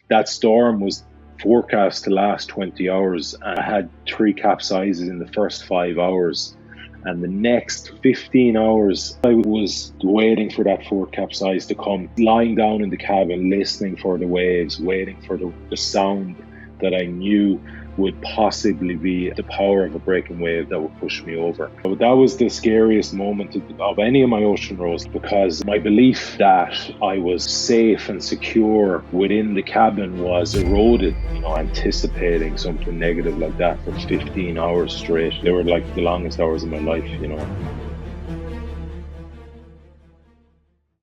That storm was forecast to last 20 hours, and I had 3 capsizes in the first 5 hours. And the next 15 hours, I was waiting for that fourth capsize to come, lying down in the cabin, listening for the waves, waiting for the sound that I knew would possibly be the power of a breaking wave that would push me over. So that was the scariest moment of any of my ocean rows, because my belief that I was safe and secure within the cabin was eroded. Anticipating something negative like that for 15 hours straight. They were like the longest hours of my life.